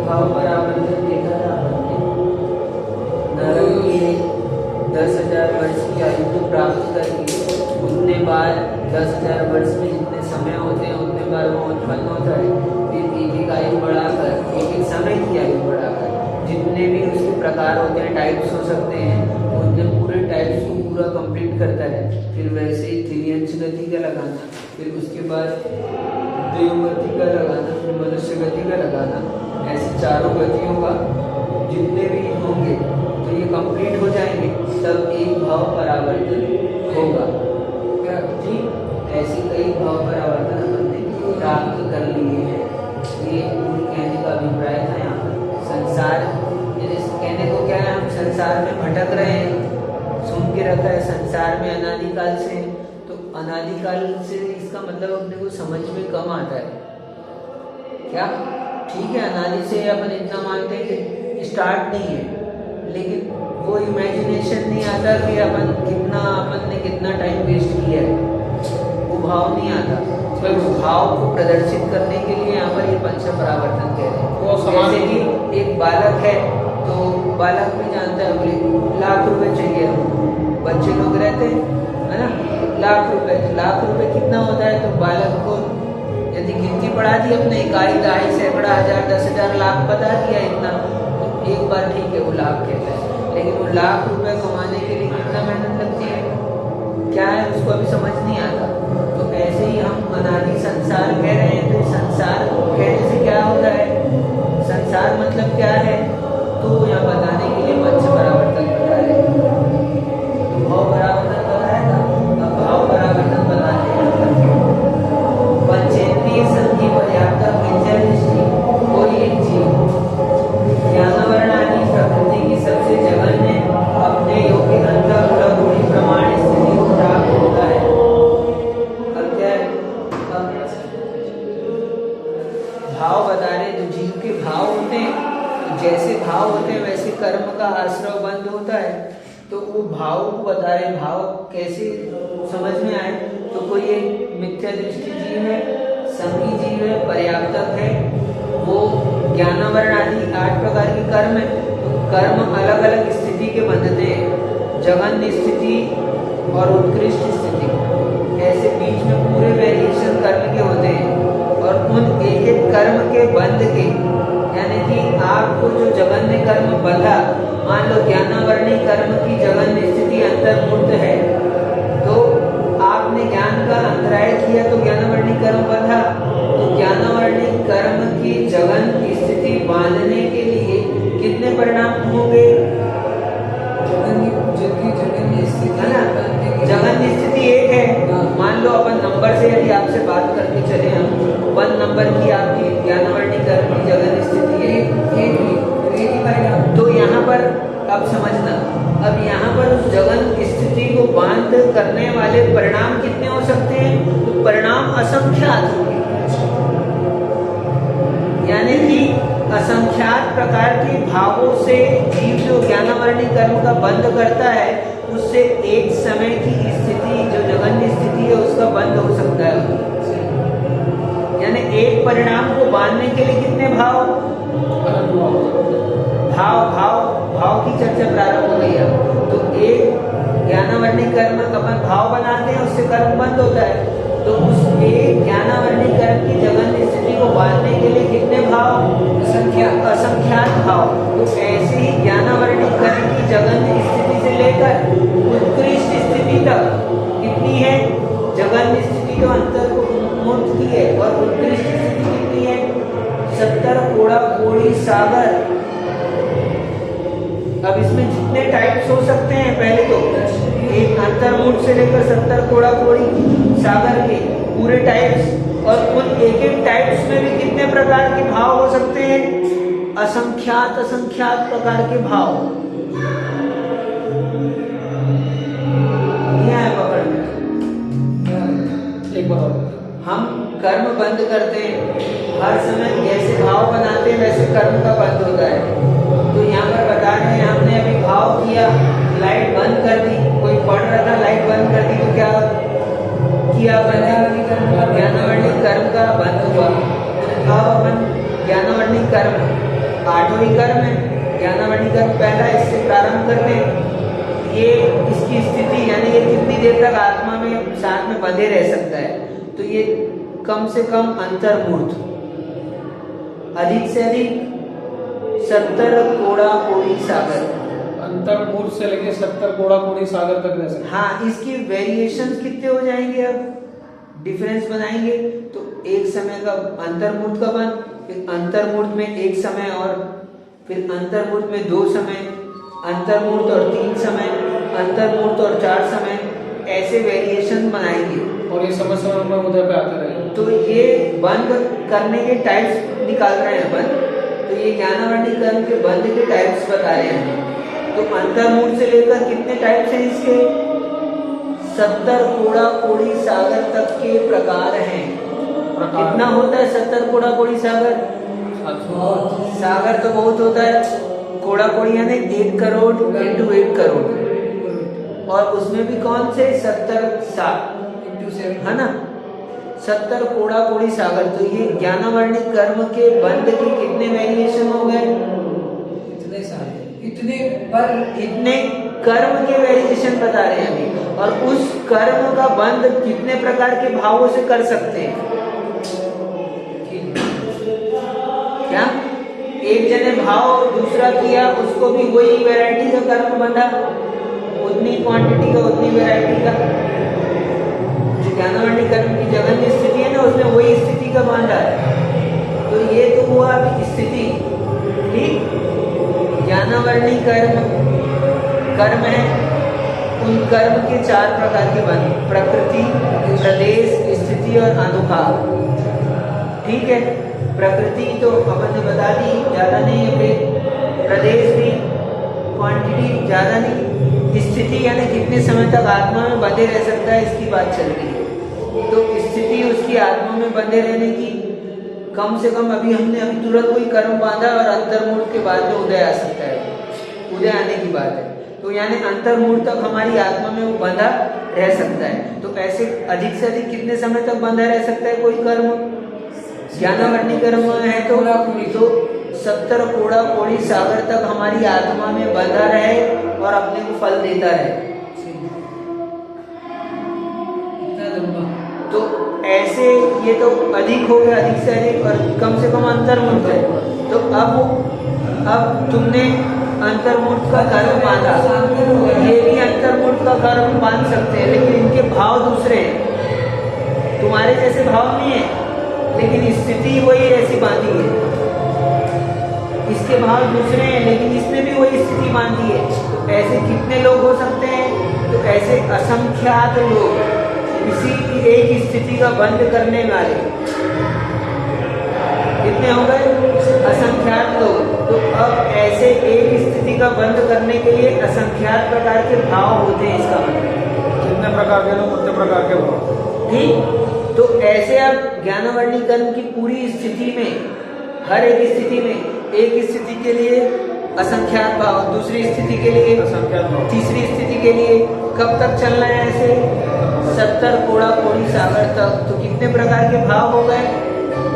भाव परावर्तन देखा था आपने। नरक के 10,000 वर्ष की आयु को प्राप्त करके उतने बार 10,000 वर्ष में जितने समय होते हैं उतने बार वो उत्पन्न होता है। फिर एक एक आयु बढ़ाकर, एक एक समय की आयु बढ़ाकर जितने भी उसके प्रकार होते हैं, टाइप्स हो सकते हैं, उतने पूरे टाइप्स को पूरा कंप्लीट करता है। फिर वैसे ही त्रियंश गति का लगाना, फिर उसके बाद देव गति का लगाना, फिर मनुष्य गति का लगाना, ऐसे चारों गतियों का जितने भी होंगे तो ये कंप्लीट हो जाएंगे, तब एक भाव परावर्तन होगा। क्या ठीक ऐसे कई भाव परावर्तन अपन ने प्राप्त कर लिए हैं। ये कहने का अभिप्राय था यहाँ पर। संसार कहने को क्या है, हम संसार में भटक रहे हैं, सुन के रखा है संसार में अनादिकाल से, तो अनादिकाल से इसका मतलब अपने को समझ में कम आता है। क्या ठीक है, अनादि से अपन इतना मानते हैं कि स्टार्ट नहीं है, लेकिन वो इमेजिनेशन नहीं आता कि अपन ने कितना टाइम वेस्ट किया है, वो भाव नहीं आता। तो उस भाव को प्रदर्शित करने के लिए यहाँ पर ये पंच परावर्तन कह रहे हैं। जैसे कि एक बालक है, तो बालक भी जानता है बोले लाख रुपए चाहिए, बच्चे लोग रहते हैं है ना, लाख रुपए, तो लाख रुपए कितना होता है, तो बालक को यदि गिनती बढ़ा दी अपने, इकाई दहाई सैकड़ा हजार 10,000 लाख बता दिया इतना, तो एक बार ठीक है वो लाख कहता है। लेकिन वो लाख रुपए कमाने के लिए कितना मेहनत लगती है, क्या है उसको अभी समझ नहीं आता। तो ऐसे ही हम अनादि संसार कह रहे हैं, तो संसार कहने से क्या होता है, संसार मतलब क्या है, तो यहाँ बताने के लिए पंच परावर्तन बता रहे हैं। तो भाव परावर्तन बताया था, अब भाव परावर्तन बताते हैं। पंचेंद्रिय संधि पर्याप्त विद्या दृष्टि कोई एक जीव ज्ञानवर्ण आदि प्रकृति की सबसे जघन्य अपने योग्य अंतःकरण गुणी प्रमाण स्थिति को प्राप्त होता है। अब क्या है, भाव बता रहे, जो जीव के भाव होते हैं, जैसे भाव होते हैं वैसे कर्म का आश्रय बंद होता है। तो वो भाव को बता रहे, भाव कैसे समझ में आए, तो कोई एक मिथ्या दृष्टि जीव है, संगी जीव है, पर्याप्तक है, वो ज्ञानवर्ण आदि 8 प्रकार के कर्म है। तो कर्म अलग अलग स्थिति के बंधते हैं, जघन्य स्थिति और उत्कृष्ट स्थिति, ऐसे बीच में पूरे वेरिएशन कर्म के होते हैं। और उन एक एक कर्म के बंध के, यानी कि आपको जो जघन्य कर्म बंधा, मान लो ज्ञानावर्णी कर्म की जघन्य स्थिति अंतर्मुक्त है, तो आपने ज्ञान का अंतराय किया तो ज्ञानावर्णी कर्म बंधा, तो ज्ञानावर्णी कर्म की जघन्य स्थिति बांधने के लिए कितने परिणाम होंगे, जघन्य स्थिति है ना, जघन्य स्थिति एक है। मान लो अपन नंबर से यदि आपसे बात करके चले, हम 1 नंबर की आपकी ज्ञानवर्णी कर्म की जघन्य स्थिति है, तो यहाँ पर अब समझना, अब यहाँ पर उस जघन्य स्थिति को बांध करने वाले परिणाम कितने हो सकते हैं, तो परिणाम असंख्यात होंगे। यानी कि असंख्यात प्रकार के भावों से जीव जो ज्ञानावर्णी कर्म का बंद करता है, उससे एक समय की स्थिति जो जघन्य स्थिति है उसका बंद हो सकता है। यानी एक परिणाम को बांधने के लिए कितने भाव, भाव की चर्चा प्रारंभ हो गई है। तो एक ज्ञानावर्णी कर्म अपन भाव बनाते हैं, उससे कर्म बंद होता है। तो उस एक ज्ञानावर्णी कर्म की जघन्य स्थिति को बांधने के लिए कितने भाव, असंख्यात भाव। तो ऐसे ही ज्ञानावर्णी कर्म की जघन्य स्थिति से लेकर उत्कृष्ट स्थिति तक कितनी है, जघन्य स्थिति तो अंतर को मुक्त की है, और उत्कृष्ट स्थिति कितनी है, 70 कोड़ा कोड़ी सागर। अब इसमें जितने टाइप्स हो सकते हैं, पहले तो एक अंतर्मुठ से लेकर 70 कोड़ा कोड़ी सागर के पूरे टाइप्स, और उन एक एक टाइप्स में भी कितने प्रकार के भाव हो सकते हैं, असंख्यात प्रकार के भाव। यह है पकड़ में। एक बार हम कर्म बंद करते हैं, हर समय जैसे भाव बनाते हैं वैसे कर्म का बंद होता है। तो यहाँ पर बता रहे हैं, हमने अभी भाव किया, लाइट बंद कर दी, कोई पढ़ रहा था लाइट बंद कर दी, तो क्या किया, ज्ञानावर्णी कर्म का बंद हुआ। अब अपन ज्ञानावर्णी कर्म आठों ही कर्म है, ज्ञानावरणी कर्म पहला, इससे प्रारंभ करते हैं। ये इसकी स्थिति यानी ये कितनी देर तक आत्मा में साथ में बंधे रह सकता है, तो ये कम से कम अंतर्मूर्त, अधिक से अधिक 70 कोड़ा कोड़ी सागर, अंतर्मूर्त से लेके 70 कोड़ा कोड़ी सागर तक रह सकते। हाँ, इसकी वेरिएशन कितने हो जाएंगे, अब डिफरेंस बनाएंगे तो एक समय का अंतर्मूर्त का बन, फिर अंतर्मूर्त में एक समय, और फिर अंतर्मूर्त में 2 समय, अंतर्मूर्त और 3 समय, अंतर्मूर्त और 4 समय, ऐसे वेरिएशन बनाएंगे। और ये समय समय में उधर पे आते रहेंगे। तो ये बंद करने के टाइप्स निकाल रहे हैं अपन, तो ये ज्ञानावरणी कर्म के बंद के टाइप्स बता रहे हैं। तो अंतर्मूर्त से लेकर कितने टाइप्स हैं इसके, 70 कोड़ा कोड़ी सागर तक के प्रकार हैं। कितना होता है 70 कोड़ा कोड़ी सागर? सागर तो बहुत होता है, कोड़ा कोड़ी यानी 1 करोड़ इंटू 1 करोड़, और उसमें भी कौन से 70 है ना, 70 कोड़ा कोड़ी सागर। तो ये ज्ञानावरणी कर्म के बंद के कितने वेरिएशन हो गए? इतने कर्म के वेरिएशन बता रहे हैं अभी, और उस कर्म का बंद कितने प्रकार के भावों से कर सकते हैं। क्या एक जने भाव दूसरा किया, उसको भी वही वैरायटी का कर्म बंधा, उतनी क्वांटिटी का, उतनी वैरायटी का। जो ज्ञानावरणी कर्म की जगन्य स्थिति है ना, उसमें वही स्थिति का बांधा है। तो ये तो हुआ अभी स्थिति, ठीक। ज्ञानावरणी कर्म है, उन कर्म के 4 प्रकार के बने, प्रकृति, प्रदेश, स्थिति और अनुभाव, ठीक है। प्रकृति तो अपन ने बता दी, ज्यादा नहीं है, फिर प्रदेश भी क्वांटिटी ज्यादा नहीं, स्थिति यानी कितने समय तक आत्मा में बंधे रह सकता है, इसकी बात चल रही है। तो स्थिति उसकी आत्मा में बंधे रहने की कम से कम, अभी हमने अभी तुरंत कोई कर्म बांधा और अंतर्मूर्त के बाद में उदय आ सकता है, उदय आने की बात है। तो यानी अंतर्मूर्त तक हमारी आत्मा में वो बंधा रह सकता है। तो ऐसे अधिक से अधिक कितने समय तक बंधा रह सकता है कोई कर्म? ज्ञानावरणी कर्म है तो 70 कोड़ा कोड़ी सागर तक हमारी आत्मा में बंधा रहे और अपने को फल देता रहे। तो ऐसे ये तो अधिक हो गया, अधिक से अधिक, और कम से कम अंतर्मूर्त है। तो अब तुमने अंतर्मूर्त का कर्म बांधा, ये भी अंतर्मूर्त का कर्म बांध सकते हैं, लेकिन इनके भाव दूसरे हैं, तुम्हारे जैसे भाव नहीं है, लेकिन स्थिति वही ऐसी बांधी है। इसके भाव दूसरे हैं, लेकिन इसने भी वही स्थिति बांधी है। तो ऐसे कितने लोग हो सकते हैं? तो ऐसे असंख्यात लोग, किसी की एक स्थिति का बंद करने वाले कितने हो गए? असंख्यात लोग। तो अब ऐसे एक स्थिति का बंद करने के लिए असंख्यात प्रकार के भाव होते हैं, इसका मतलब जितने प्रकार के लोग उतने प्रकार के भाव, ठीक। तो ऐसे अब ज्ञानावरणी कर्म की पूरी स्थिति में, हर एक स्थिति में, एक स्थिति के लिए असंख्यात भाव, दूसरी स्थिति के लिए असंख्यात भाव, तीसरी स्थिति के लिए कब तक चलना है ऐसे? 70 कोड़ा कोड़ी सागर तक। तो कितने प्रकार के भाव हो गए?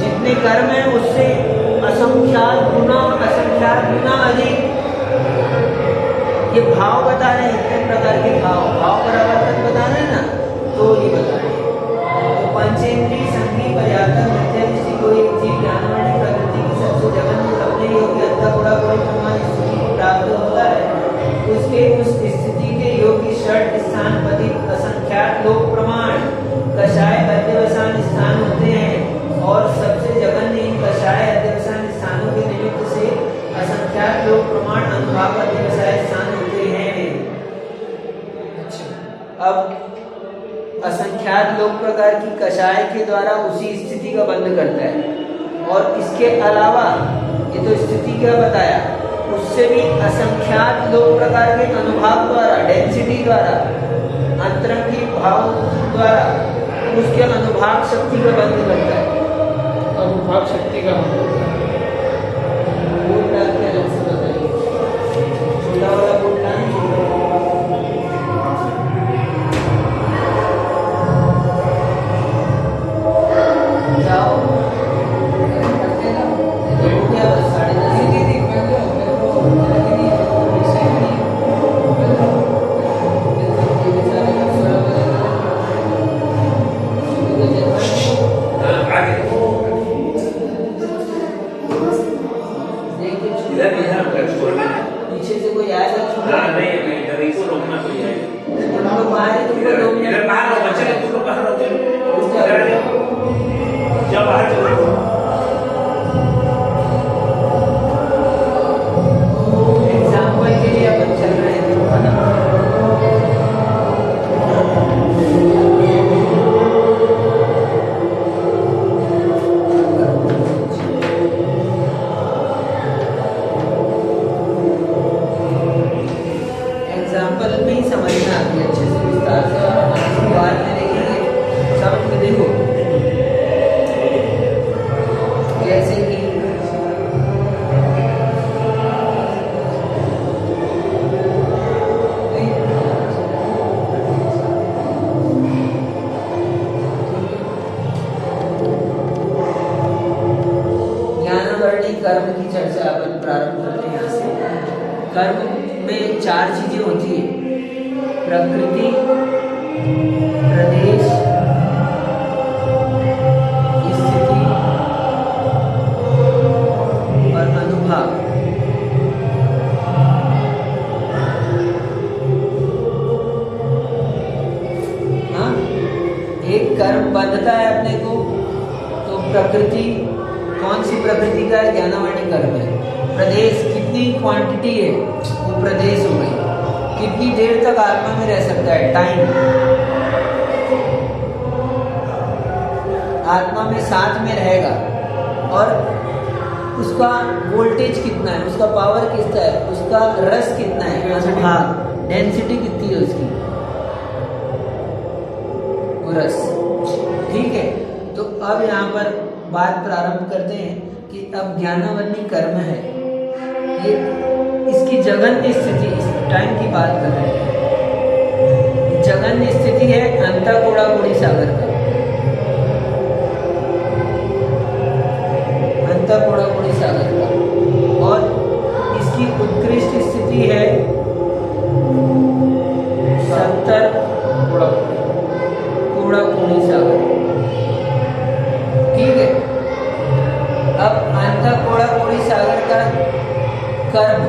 जितने कर्म है उससे असंख्यात गुना अधिक ये भाव बता रहे हैं। इतने प्रकार के भाव परावर्तन बता रहे हैं ना, तो ये बता रहे हैं। तो पंचेंद्रिय संधि पर्याप्त मिथ्या दृष्टि को एक जीव ज्ञानवरणी प्रकृति की सबसे जगन्य अपने योग्य अंतःकोड़ा कोड़ी प्रमाण स्थिति प्राप्त होता है, उसके उस स्थिति के योग्य षट स्थान पतित असंख्यात लोक प्रमाण कषाय अध्यवसान स्थान होते हैं, और सबसे जघन्य इन कषाय अध्यवसान स्थानों के निमित्त से असंख्यात लोक प्रमाण अनुभाव अध्यवसाय स्थान होते हैं। अब असंख्यात लोक प्रकार की कषाय के द्वारा उसी स्थिति का बंध करता है, और इसके अलावा ये तो स्थिति क्या बताया, उससे भी असंख्यात लोक प्रकार के अनुभव द्वारा, डेंसिटी द्वारा, अंतरंगी भाव द्वारा उसके अनुभाग शक्ति का बंध करता है। अनुभाग शक्ति का बोर्ड डाल के अलग से बताइए, छोटा वाला बोर्ड डाल, जाओ क्या बस 10:30 कर्म में 4 चीजें होती है, प्रकृति, प्रदेश, स्थिति और अनुभाग। हाँ, एक कर्म बंधता है अपने को तो प्रकृति, कौन सी प्रकृति का है? ज्ञानावर्णी कर्म है। प्रदेश, कितनी क्वांटिटी है वो प्रदेश हो गई। कितनी देर तक आत्मा में रह सकता है? टाइम, आत्मा में साथ में रहेगा। और उसका वोल्टेज कितना है, उसका पावर कितना है, उसका रस कितना है, अनुभाग, डेंसिटी कितनी है उसकी, वो रस। ठीक है, तो अब यहाँ पर बात प्रारंभ करते हैं कि अब ज्ञानावर्णी कर्म है, ये इसकी जघन्य स्थिति, इस टाइम की बात कर रहे हैं। जघन्य स्थिति है अंतःकोणाकोणि सागर का, अंतःकोणाकोणि सागर का। और इसकी उत्कृष्ट स्थिति है 70 कोणाकोणि सागर। ठीक है, अब अंतःकोणाकोणि सागर का कर्म,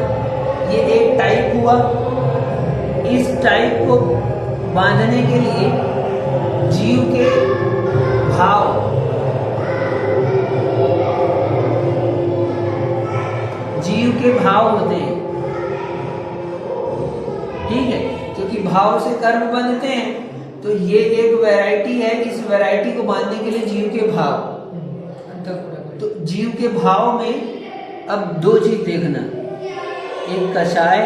ये एक टाइप हुआ। इस टाइप को बांधने के लिए जीव के भाव, जीव के भाव होते हैं। ठीक है, क्योंकि भाव से कर्म बनते हैं, तो ये एक वैरायटी है। इस वैरायटी को बांधने के लिए जीव के भाव, तो जीव के भाव में अब 2 चीज देखना, एक कषाय,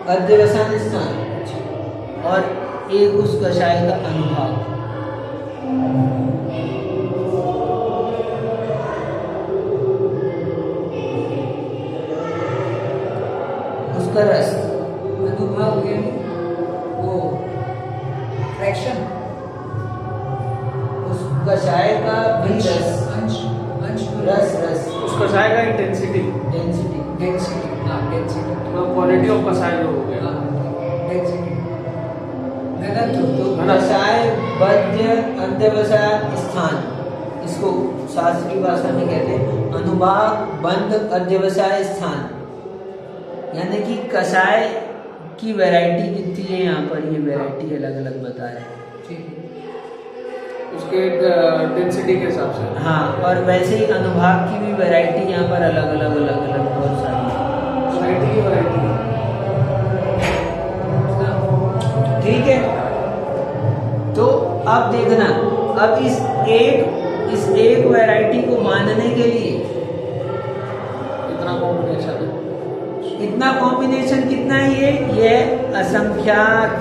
अध्यवसान स्थान, और एक उस कषाय का अनुभाग। उसका रस, अनुभाग वो फ्रैक्शन, उस कषाय का भी रस, रस रस, उस कषाय का intensity, density, density, quality of कषाय जो हो गया, डेंसिटी, तो कषाय, बद्ध, अध्यवसाय स्थान, इसको शास्त्रीय भाषा में कहते हैं अनुभाग, बंध, अध्यवसाय स्थान। यानी कि कषाय की वैरायटी कितनी है यहाँ पर, ये वैरायटी अलग अलग बता रहे हैं। ठीक है, उसके डेंसिटी के हिसाब से। हाँ, और वैसे ही अनुभाग की भी वैरायटी यहाँ पर अलग अलग बहुत सारी की वैरायटी। ठीक है, तो अब देखना, अब इस एक वैरायटी को बांधने के लिए इतना कॉम्बिनेशन है, इतना कॉम्बिनेशन कितना है? ये असंख्यात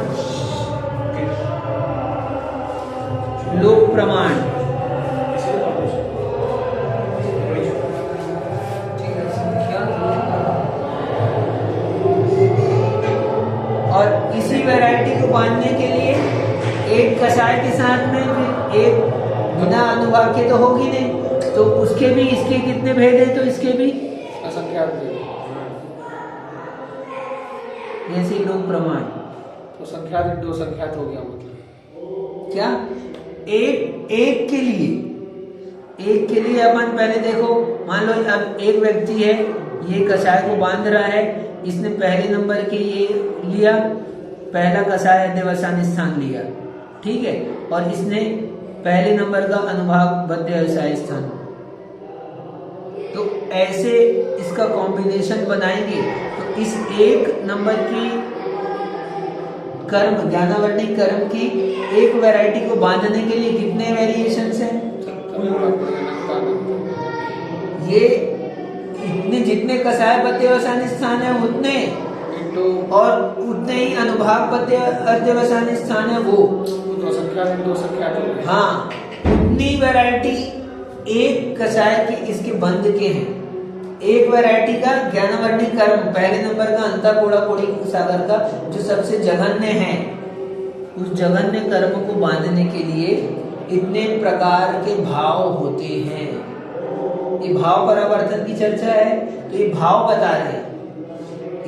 लोक प्रमाण। और इसी वैरायटी को बांधने के लिए एक कषाय के साथ में फिर एक बिना अनुभाग के तो होगी नहीं, तो उसके भी इसके कितने भेद है, तो इसके भी असंख्यात भेद। ऐसे ही लोक प्रमाण, तो संख्यात इंटू संख्यात हो गया, मतलब क्या? एक के लिए अपन पहले देखो, मान लो अब एक व्यक्ति है, ये कषाय को बांध रहा है, इसने पहले नंबर के ये लिया, पहला कषाय अध्यवसान स्थान लिया। ठीक है, और इसने पहले नंबर का अनुभाग, बद्ध, अध्यवसाय स्थान। तो ऐसे इसका कॉम्बिनेशन बनाएंगे तो इस एक नंबर की कर्म, ज्ञानावर्णी कर्म की एक वैरायटी को बांधने के लिए कितने वेरिएशंस हैं? ये इतने, जितने कषाय, बद्ध, अध्यवसान स्थान है उतने, और उतने ही अनुभाग, बद्ध, अध्यवसान स्थान है वो। हाँ, उतनी वैरायटी एक कषाय के, इसके बंध के हैं। एक वैरायटी का ज्ञानावर्णी कर्म, पहले नंबर का अंतःकोणाकोणि सागर का, जो सबसे जघन्य है, उस जघन्य कर्म को बांधने के लिए इतने प्रकार के भाव होते हैं। ये भाव परावर्तन की चर्चा है। तो ये भाव बता रहे हैं,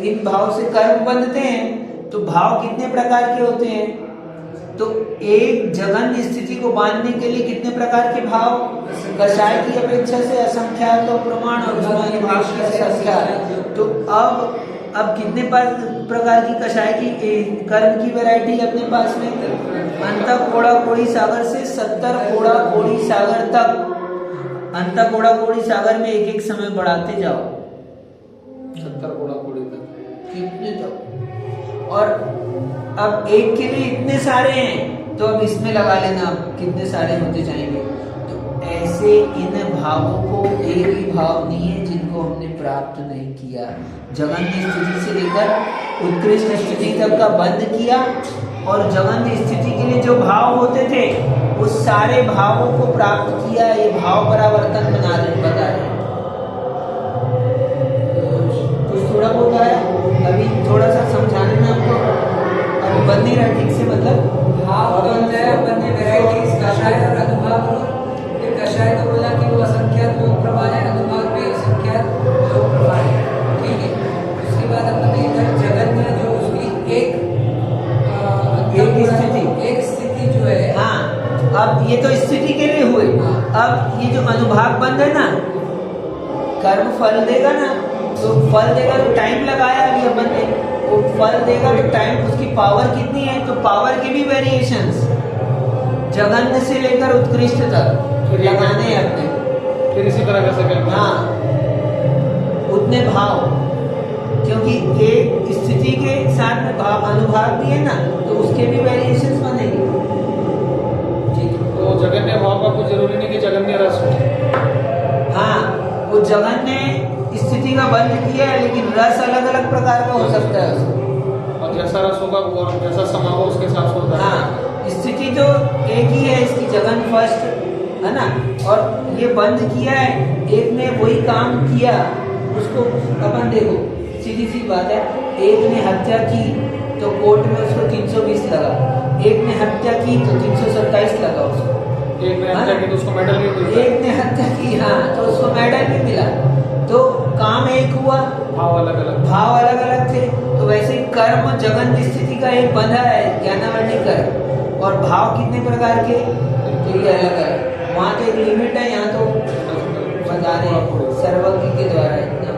इन भाव से कर्म बनते हैं। तो भाव कितने प्रकार के होते हैं? तो एक जघन्य स्थिति को बांधने के लिए कितने प्रकार के भाव? कषाय की अपेक्षा से असंख्यात तो प्रमाण और उसमें भाव की असंख्यात। तो अब कितने प्रकार की कषाय की कर्म की वैरायटी अपने पास में? अंत कोड़ा कोड़ी सागर से 70 कोड़ा कोड़ी सागर तक। अंत कोड़ा कोड़ी सागर में एक एक समय बढ़ाते जाओ, 70 कोड़ा कोड़ी तक कितने तक। और अब एक के लिए इतने सारे हैं तो अब इसमें लगा लेना अब कितने सारे होते जाएंगे। तो ऐसे इन भावों को एक ही भाव नहीं है जिनको हमने प्राप्त नहीं किया। जघन्य स्थिति से लेकर उत्कृष्ट स्थिति तक का बंद किया, और जघन्य स्थिति के लिए जो भाव होते थे उस सारे भावों को प्राप्त किया। ये भाव परावर्तन बता रहे कुछ थोड़ा बहुत आया, अभी थोड़ा सा समझाने में आपको अभी बन नहीं रहा ठीक से। मतलब भाव बन जाए अपने वैरायटीज कषाय और अनुभाग। फिर कषाय तो बोला कि वो असंख्यात लोक प्रवाह है, अनुभाग में असंख्यात लोक प्रवाह है, ठीक है। उसके बाद अपने इधर जगन्य जो उसकी एक स्थिति जो है। हाँ, अब ये तो स्थिति के लिए हुए। अब ये जो अनुभाग बंद है ना, कर्म फल देगा ना, तो फल देगा तो टाइम लगाया अभी अपन ने, वो फल देगा तो टाइम, उसकी पावर कितनी है? तो पावर के भी वेरिएशंस जघन्य से लेकर उत्कृष्ट तक लगाने हैं अपने। फिर इसी तरह का सेकंड। हाँ, उतने भाव, क्योंकि एक स्थिति के साथ में अनुभाग भी है ना, तो उसके भी वेरिएशंस बनेंगे। तो जगन्य भाव का कुछ जरूरी नहीं कि जगन्य रस हो। हाँ, वो जघन्य स्थिति का बंद किया है, लेकिन रस अलग अलग प्रकार का हो सकता है उसको। और जैसा रस होगा वो जैसा समा होगा उसके हिसाब से होता है। हाँ, स्थिति तो एक ही है इसकी, जगन फर्स्ट है ना, और ये बंद किया है। एक ने वही काम किया, उसको अपन देखो सीधी सी बात है, एक ने हत्या की तो कोर्ट में उसको 320 लगा, एक ने हत्या की तो 327 लगा उसको। एक ने हत्या की तो उसको मेडल भी मिला। एक ने हत्या की, हाँ, तो उसको मेडल भी मिला। तो काम एक हुआ, भाव अलग अलग थे। तो वैसे ही कर्म जगन स्थिति का एक बंधा है ज्ञानावरणी कर्म, और भाव कितने प्रकार के? तो ये अलग है। वहाँ तो एक लिमिट है, यहाँ तो बता रहे सर्वज्ञ के द्वारा इतना